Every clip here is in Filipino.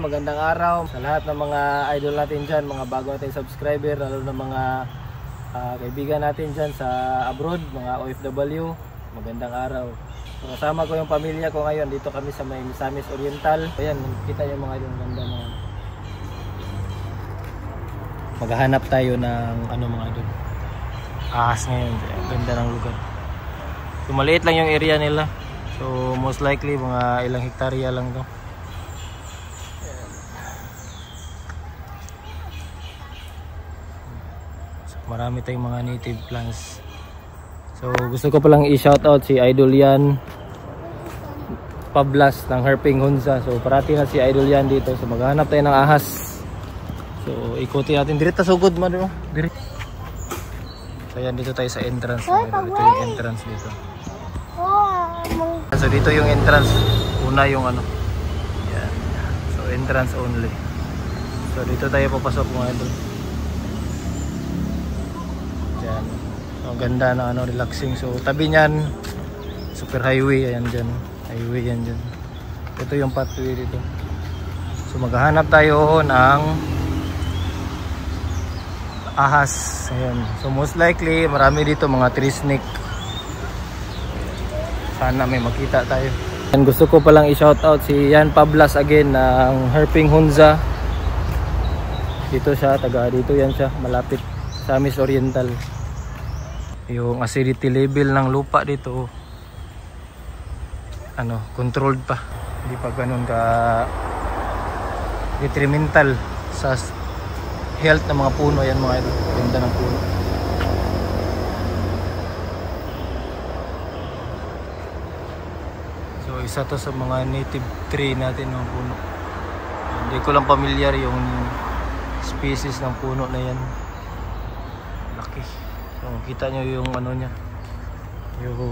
magandang araw sa lahat ng mga idol natin dyan, mga bago nating subscriber, lalo na mga kaibigan natin dyan sa abroad, mga OFW. Magandang araw. So, kasama ko yung pamilya ko ngayon, dito kami sa may Misamis Oriental. Ayan, kita yung mga idol, ganda na. Maghahanap tayo ng mga idol, ahas ngayon. Ganda ng lugar. So, maliit lang yung area nila. So most likely mga ilang hektarya lang to. So, marami tayong mga native plants. So gusto ko palang i-shoutout si Idol Yan Pablas ng Herping Hunza. So parati na si Idol Yan dito. So maghahanap tayo ng ahas. So ikuti natin. Direta sugod man mo. Direta. So yan, dito tayo sa entrance. Ito yung entrance dito. So dito yung entrance, una yung yan. So entrance only. So dito tayo papasok mga idol. Yan. So ganda na relaxing. So tabi niyan super highway, ayan diyan. Highway yan diyan. Ito yung pathway dito. So maghahanap tayo ng ahas. Ayan. So most likely marami dito mga tree snake. Sana may makita tayo. And gusto ko palang i-shoutout si Yan Pablas again ng Herping Hunza. Dito siya, taga dito yan siya, malapit sa Misamis Oriental. Yung acidity level ng lupa dito controlled pa. Hindi pa ganun ka detrimental sa health ng mga puno. Yan mga idol, ganda ng puno. Isa to sa mga native tree natin ng puno. Hindi ko lang familiar yung species ng puno na yan. Laki. So kita nyo yung niya, yung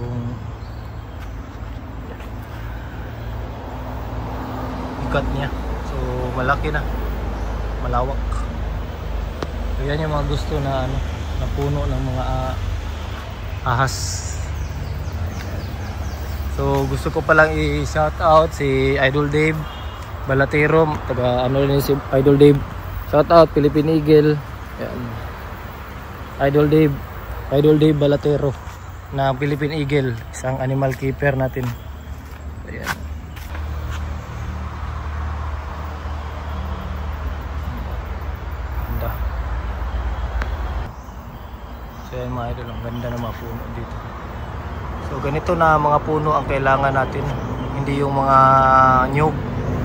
ikat niya. So malaki na, malawak. So yan yung mga gusto na na puno ng mga ahas. So gusto ko palang i-shout out si Idol Dave Balatero, taga rin si Idol Dave. Shout out Philippine Eagle. Yan. Idol Dave Balatero na Philippine Eagle, isang animal keeper natin. Ayan. Ganda. So yan mga idol, ang ganda ng mga puno dito. So ganito na mga puno ang kailangan natin, hindi yung mga nyug,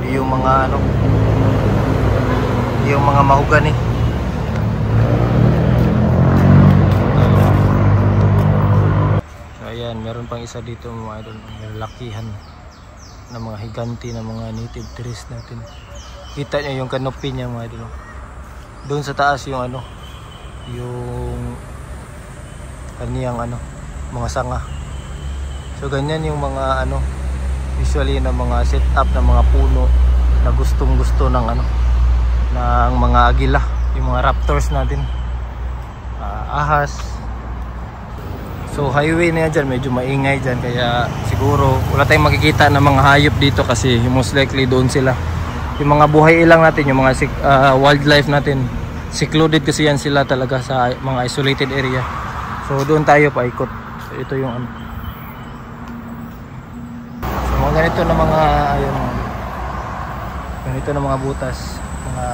hindi yung mga hindi yung mga mahogany. So ayan, meron pang isa dito mga idol, may lakihan ng mga higanti ng mga native trees natin. Kita nyo yung canopy niya mga idol. Doon sa taas yung yung kaniyang mga sanga. So ganyan yung mga usually na mga setup ng mga puno na gustong-gusto ng ng mga agila, yung mga raptors natin, ahas. So highway na yan dyan, medyo maingay dyan, kaya siguro wala tayong makikita ng mga hayop dito kasi most likely doon sila. Yung mga buhay ilang natin, yung mga wildlife natin, secluded kasi yan sila talaga sa mga isolated area. So doon tayo paikot. So ito yung ganito na mga ganito na mga butas, mga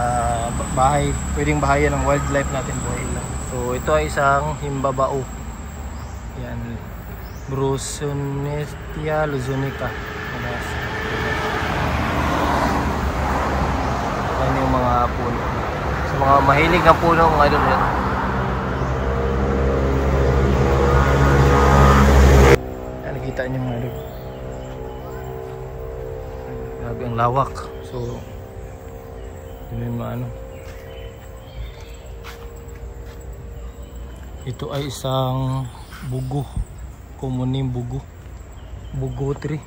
bahay, pwedeng bahayan ng wildlife natin, buhay lang. So ito ay isang himbabao. Yan, Brusonestia luzonica. Yan yung mga puno. So mga mahilig na puno mga idol yan. Yan, nakita niyo mga idol. Grabe ang lawak. So yun yung ito ay isang bugo, kumuning bugo tree.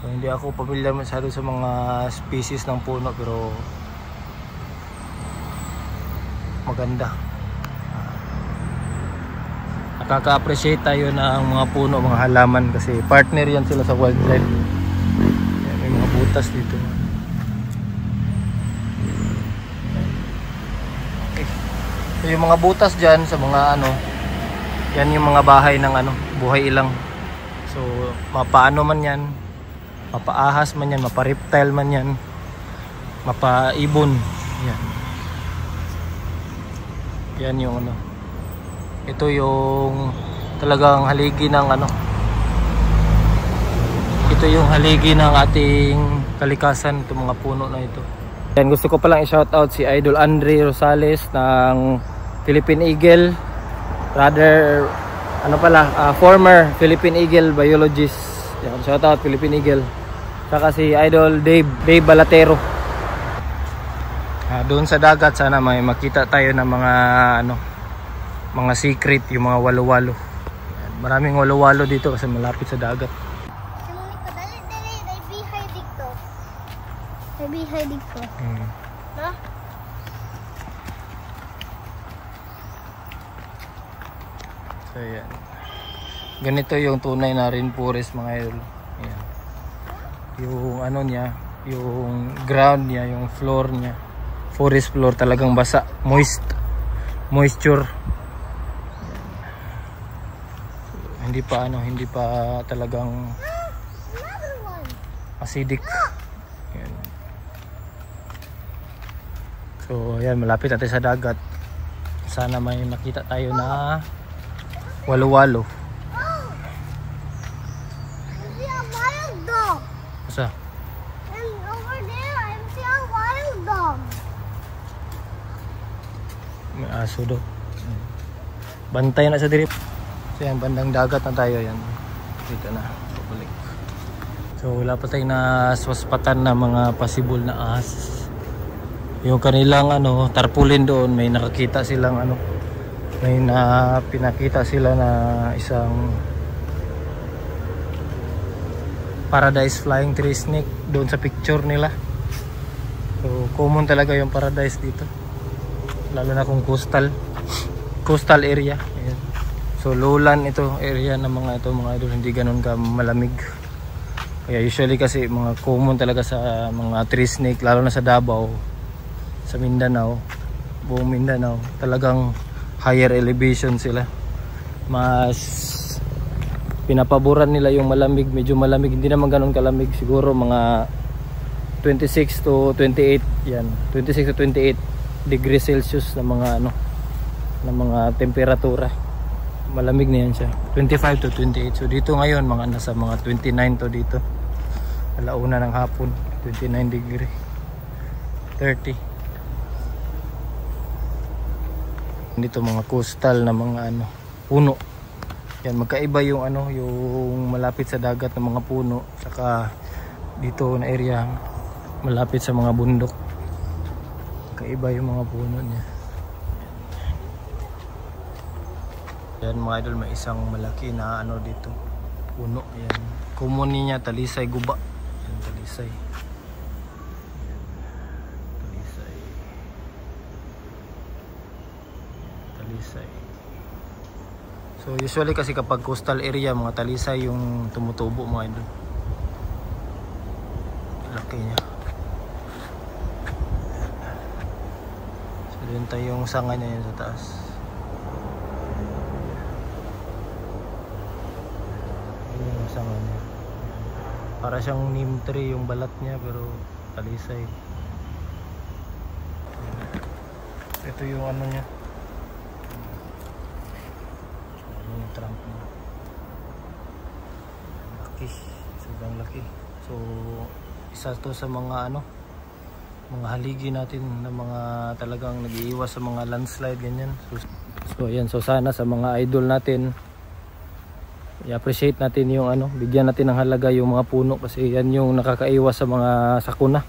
So hindi ako pamilyar masyado sa mga species ng puno, pero maganda. nakaka-appreciate tayo ng mga puno, mga halaman kasi partner yan sila sa wildlife. Yan, may mga butas dito. Okay. So yung mga butas dyan sa mga ano, yan yung mga bahay ng ano, buhay ilang. So mapaano man yan, mapaahas man yan, mapareptile man yan, mapaibon. Yan. Yan yung ano. Ito yung talagang haligi ng ano. Ito yung haligi ng ating kalikasan, itong mga puno na ito. Yan, gusto ko palang i-shoutout si Idol Andre Rosales ng Philippine Eagle. Rather, ano pala, former Philippine Eagle biologist. Yan, shoutout Philippine Eagle. Saka si Idol Dave Balatero. Doon sa dagat sana may makita tayo ng mga ano, mga secret, yung mga walo-walo. Maraming walo-walo dito kasi malapit sa dagat. Bihay dito. No? So yan. Ganito yung tunay na rainforest mga idol. Ayan. Yung ano niya, yung ground niya, yung floor niya, forest floor talagang basa, moisture. Hindi pa talagang acidic. Yan. So ayan, malapit natin sa dagat. Sana may makita tayo na walo-walo. Asa? And over there I see a wild dog. May aso daw. Bantay na sa dirip. So yan, bandang dagat na tayo yan. Dito na, pabalik. So wala pa tayong naswaspatan na mga possible na ahas. Yung kanilang ano, tarpaulin doon, may nakakita silang ano, may pinakita sila na isang paradise flying tree snake doon sa picture nila. So common talaga yung paradise dito, lalo na kung coastal area. Ayan. So lowland ito area ng mga ito mga idol, hindi ganun ka malamig. Kaya usually kasi mga common talaga sa mga tree snake, lalo na sa Davao, sa Mindanao, buong Mindanao, talagang higher elevation sila. Mas pinapaboran nila yung malamig, medyo malamig, hindi naman ganun kalamig, siguro mga 26 to 28, yan, 26 to 28 degrees Celsius na mga ano, na mga temperatura. Malamig na yan siya, 25 to 28. So dito ngayon mga nasa mga 29 to dito, alauna ng hapon, 29 degree, 30. Dito mga coastal na mga ano, puno. Yan, magkaiba yung ano, yung malapit sa dagat ng mga puno, saka dito na area malapit sa mga bundok. Magkaiba yung mga puno niya. Yan mga idol, may isang malaki na ano dito, puno. Yan, common niya talisay guba. Yan, talisay. Talisay. So usually kasi kapag coastal area, mga talisay yung tumutubo mga idol. Laki niya. So dun tayo yung sanga niya yun sa taas. Yun yung sanga niya. Para siyang neem tree yung balat niya, pero talisay. Ito yung ano niya, yung trunk niya. Laki, sobrang laki. So isa to sa mga ano, mga haligi natin na mga talagang nag-iiwas sa mga landslide ganyan. So ayan, so sana sa mga idol natin i-appreciate natin yung ano, bigyan natin ng halaga yung mga puno, kasi yan yung nakakaiwas sa mga sakuna,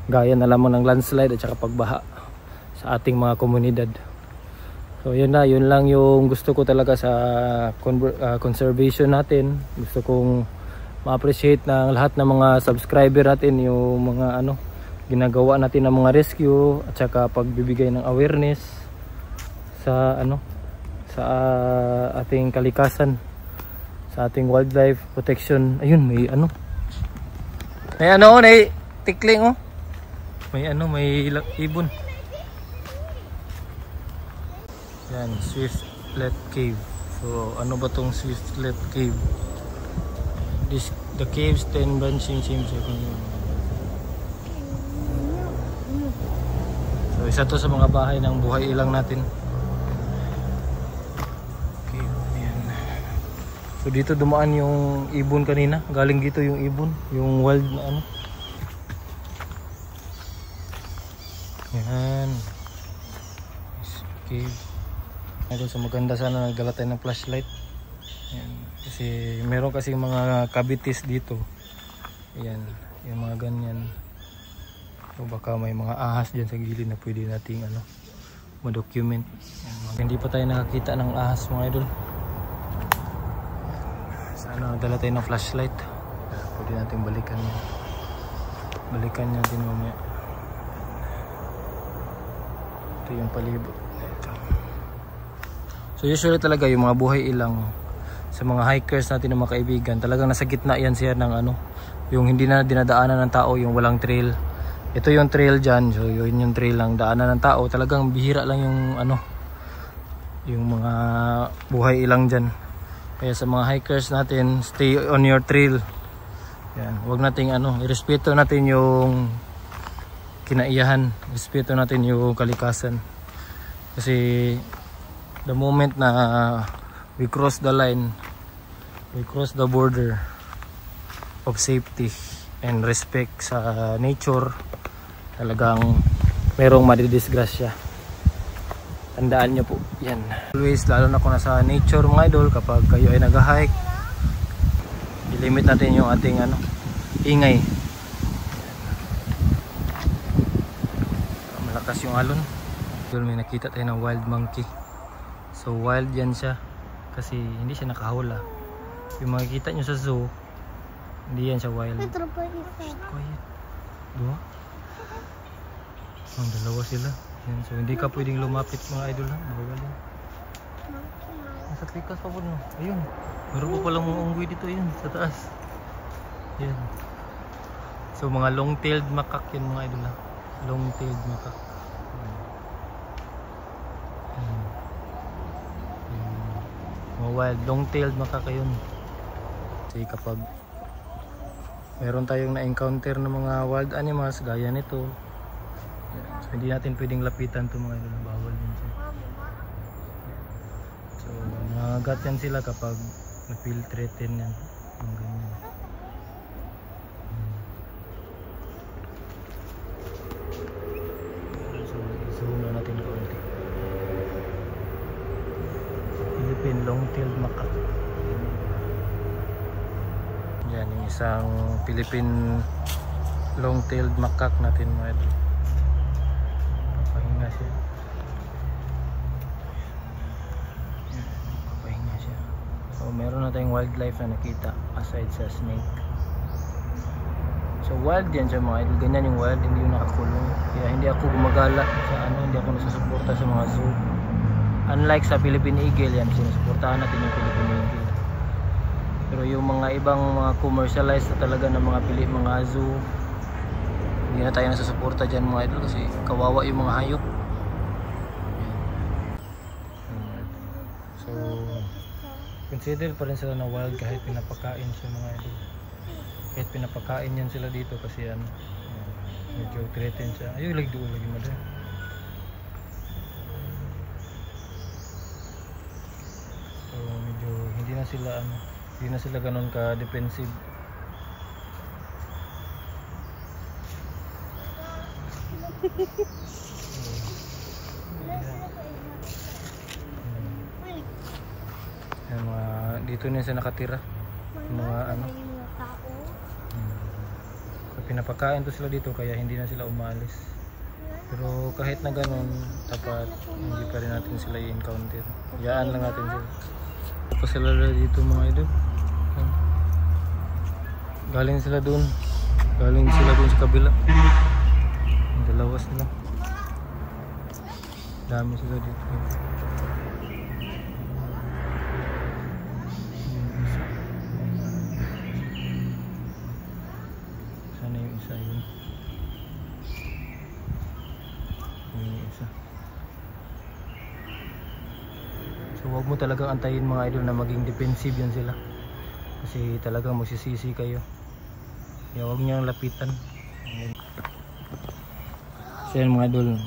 gaya na lamang ng landslide at saka pagbaha sa ating mga komunidad. So yun na, yun lang yung gusto ko talaga sa conservation natin. Gusto kong ma-appreciate ng lahat ng mga subscriber natin yung mga ano, ginagawa natin ng mga rescue at saka pagbibigay ng awareness sa ano, sa ating kalikasan, sa ating wildlife protection. Ayun, may ano. May ano, may tikling oh. May ano, may ibon. Yan, Swiftlet Cave. So, ano ba tong Swiftlet Cave? The cave's 10 branching seems. So, isa to sa mga bahay ng buhay ilang natin. Okay, ayan. So, dito dumaan yung ibon kanina. Galing dito yung ibon, yung wild na ano. Ayan. Cave. Ito sa maganda, sana nagdala tayo ng flashlight. Ayan. Kasi meron kasi mga cavities dito. Ayan, yung mga ganyan. So baka may mga ahas dyan sa gilid na pwede nating ano, ma-document. Hindi pa tayo nakakita ng ahas mga idol. Sana dala tayo ng flashlight. Pwede natin balikan yan. Balikan natin mamaya. Ito yung palibot. So usually talaga yung mga buhay ilang sa mga hikers natin ng mga kaibigan, talagang nasa gitna yan siya ng ano, yung hindi na dinadaanan ng tao, yung walang trail. Ito yung trail dyan, so yun yung trail lang daanan ng tao. Talagang bihira lang yung ano, yung mga buhay ilang dyan. Kaya sa mga hikers natin, stay on your trail. Yan, huwag nating ano, irespeto natin yung kinaiyahan, irespeto natin yung kalikasan. Kasi the moment na we cross the line, we cross the border of safety and respect sa nature, talagang merong madidisgrasya. Tandaan nyo po yan. Always, lalo na kung nasa nature mga idol, kapag kayo ay nag-hike, i-limit natin yung ating ano, ingay. Malakas yung alon. May nakita tayo ng wild monkey. So wild yan siya kasi hindi siya nakahula. Yung makikita nyo sa zoo, hindi yan siya wild. Quiet. Dua? Ang dalawa sila. Yan. So hindi ka pwedeng lumapit mga idol ha. Bawal yan. Nasa trikas pa po no. Ayun. Meron pa palang mga unggoy dito yun sa taas. Yan. So mga long-tailed macaque yan mga idol ha. Long-tailed macaque. Mga wild, long-tailed macaque yun. Kasi kapag meron tayong na-encounter ng mga wild animals gaya nito, so hindi natin pwedeng lapitan ito mga idol, bawal din siya. So nangagat yan sila kapag na-feel threatened yan, mga ganyan. So zoom na natin konti. Philippine long-tailed macaque. Yan yung isang Philippine long-tailed macaque natin mga idol. Papahinga siya. Papahinga siya. So meron na tayong wildlife na nakita aside sa snake. So wild yan siya mga idol. Ganyan yung wild, hindi yung nakakulong. Kaya hindi ako gumagala sa ano, hindi ako nasusuporta sa mga zoo. Unlike sa Philippine Eagle, yan sinusuportahan natin yung Philippine Eagle. Pero yung mga ibang mga commercialized na talaga ng mga zoo, hindi na tayo nasusuporta dyan mga idol kasi kawawa yung mga hayop. So consider pa rin sila na wild kahit pinapakain siya mga idol. Kahit pinapakain yan sila dito kasi ano, medyo threatened siya. Ayun, lagi doon lagi madal. So medyo hindi na sila ano, hindi na sila ganun ka defensive. Yung mga dito na siya nakatira. Mga ano. So pinapakain to sila dito kaya hindi na sila umalis. Pero kahit na ganun, dapat hindi pa rin natin sila i-encounter. Hayaan lang natin sila. Pa sila dito mga idol. Galing sila dun sa kabila. Ang dalawa sila. Dami sila dito. isa yun. Yung isa. So huwag mo talagang antayin mga idol na maging defensive yan sila. Kasi talagang magsisisi kayo. Kaya huwag niyang lapitan. So yan mga idol.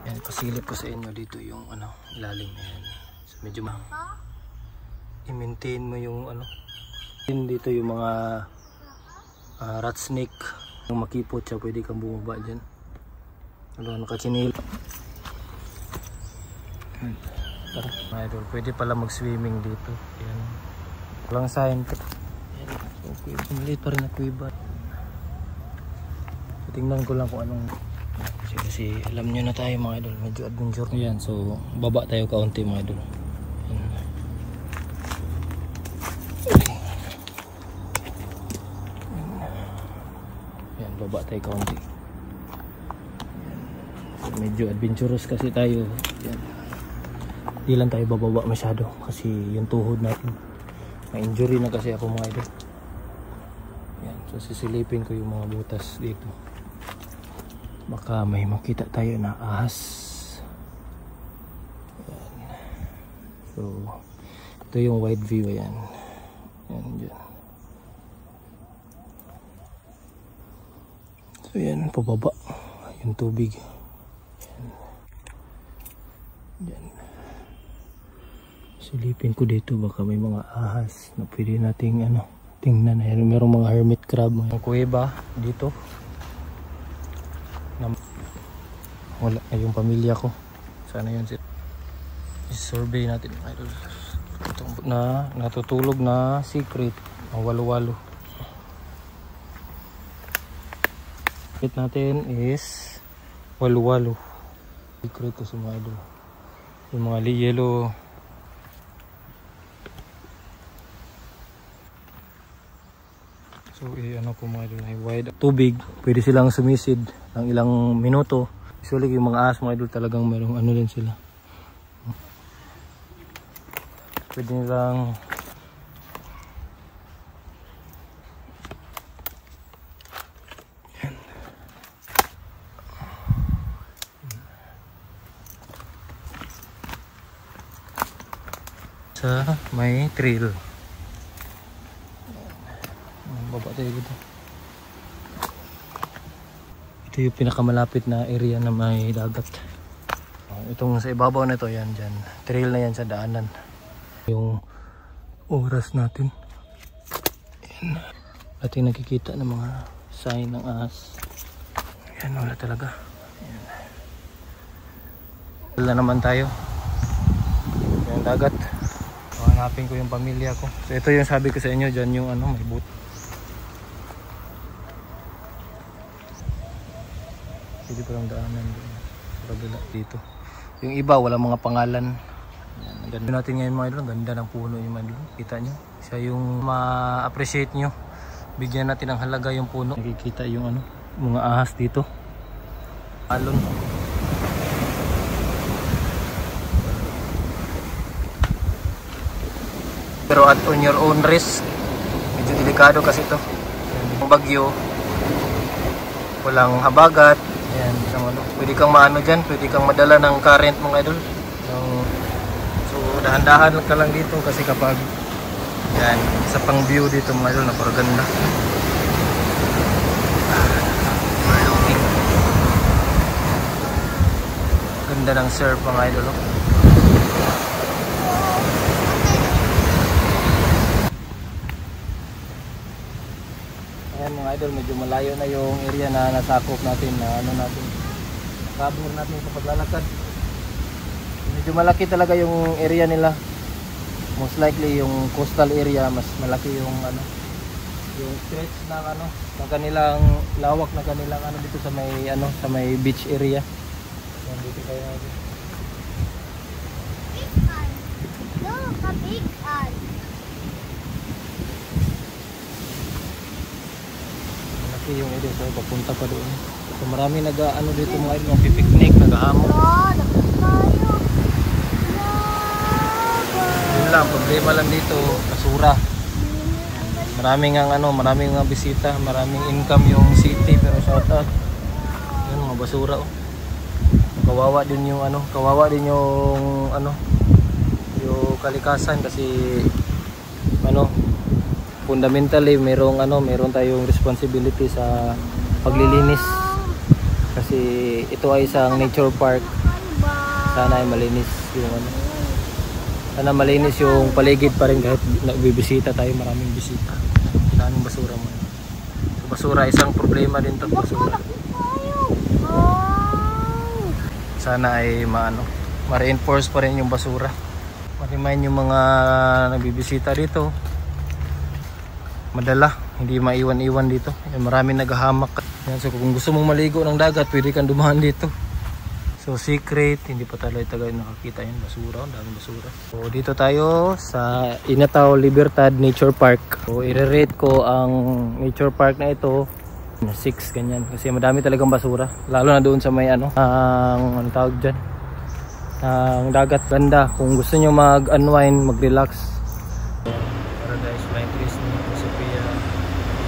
Yan, pasilip ko sa inyo dito yung ano, ilalim na yan. So medyo i-maintain mo yung ano. Dito yung mga rat snake. Yung makipot siya, pwede kang bumaba dyan. Ano, nakachinil. Tara, mga idol, pwede pala mag-swimming dito. Yan. Walang sign. Okay, maliit pa rin na kuiba. Tingnan ko lang kung anong. Kasi alam nyo na tayo mga idol, medyo adventure. Yan, so baba tayo kaunti mga idol. Yan, baba tayo kaunti. So, medyo adventurous kasi tayo. Yan. Di lang tayo bababa masyado kasi yung tuhod natin. Na-injury na kasi ako mga idol. Yan, so sisilipin ko yung mga butas dito. Baka may makita tayo na ahas. Yan. So ito yung wide view. Ayan. Yan dyan. So yan, pababa yung tubig. Yan. Yan. Silipin ko dito, baka may mga ahas na pwede nating ano, tingnan. Ayan, merong mga hermit crab, mga kuweba dito. Wala na yung pamilya ko. Sana yun. I-survey natin mga idol. Itong na natutulog na secret, ang walo-walo. Secret natin is walo-walo. Secret ko sa mga idol. Yung mga yellow. So ano ko mga idol, ay wide tubig, pwede silang sumisid ng ilang minuto. Usually yung mga ahas mga idol talagang merong ano din sila. Pwede nilang sa may trail. Baba tayo dito. Ito yung pinakamalapit na area na may dagat. Itong sa ibabaw na ito, yan dyan. Trail na yan sa daanan. Yung oras natin. Yan. Ating nakikita ng mga sign ng ahas. Yan, wala talaga. Yan. Wala naman tayo. Yung dagat. Hanapin ko yung pamilya ko. So ito yung sabi ko sa inyo, dyan yung ano, may boat. Pwede palang daanan doon. Kabila dito. Yung iba wala mga pangalan. Yan, ganda natin ngayon mga idol. Ganda ng puno yung mga idol. Kita nyo. Siya yung ma-appreciate nyo. Bigyan natin ng halaga yung puno. Nakikita yung ano, mga ahas dito. Alon. Pero at on your own risk. Medyo delikado kasi ito. Yung bagyo. Walang habagat. Ayan, pwede kang maano dyan, pwede kang madala ng current mga idol. So dahan-dahan ka lang dito kasi kapag yan, isa pang view dito mga idol, napakaganda. Ganda ng surf mga idol. Ayan mga idol, medyo malayo na yung area na nasakop natin, na ano natin, cover natin sa paglalakad. Medyo malaki talaga yung area nila. Most likely yung coastal area, mas malaki yung ano, yung stretch ng ano, ng kanilang lawak na kanilang ano dito sa may ano, sa may beach area. Ayan, dito kayo natin. Big eye. Look, a big eye. Yung area, so papunta pa doon. So marami nag-ano dito mga idol, pipiknik, nag-ahamon. Look, tayo. Look. problema lang dito, basura. Maraming mga bisita, maraming income yung city, pero shout out. Yun, mga basura oh. Kawawa din yung yung kalikasan kasi fundamentally meron tayong responsibility sa paglilinis. Kasi ito ay isang nature park. Sana ay malinis yung paligid pa rin kahit nagbibisita tayo, maraming bisita. Daming basura mo. Basura isang problema din 'to, basura. Sana ay ma-reinforce pa rin yung basura. Ma-remind yung mga nagbibisita dito. Madala, hindi maiwan-iwan dito. Maraming naghahamak. So kung gusto mong maligo ng dagat, pwede kang dumaan dito. So secret, hindi pa tayo nakakita yung basura, ang daming basura. So dito tayo sa Inataw Libertad Nature Park. So i-rate ko ang nature park na ito 6 ganyan kasi madami talagang basura, lalo na doon sa may ang tawag dyan, ang dagat. Ganda kung gusto nyo mag-unwind, mag-relax. Paradise Flying Trees ni Sophia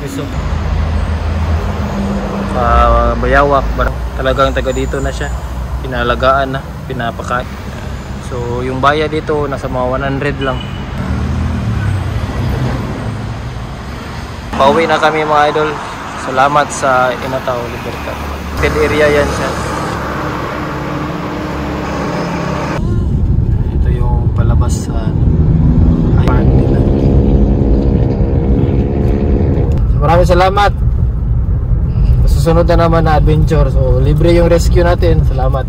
Resort Bayawak, talagang taga dito na siya, pinalagaan na, pinapakain. So yung bayad dito nasa mga 100 lang. Pauwi na kami mga idol. Salamat sa Inataw Libertad. Ped area yan siya. Ito yung palabas sa park nila. So, maraming salamat. Susunod na naman na adventure. So libre yung rescue natin. Salamat.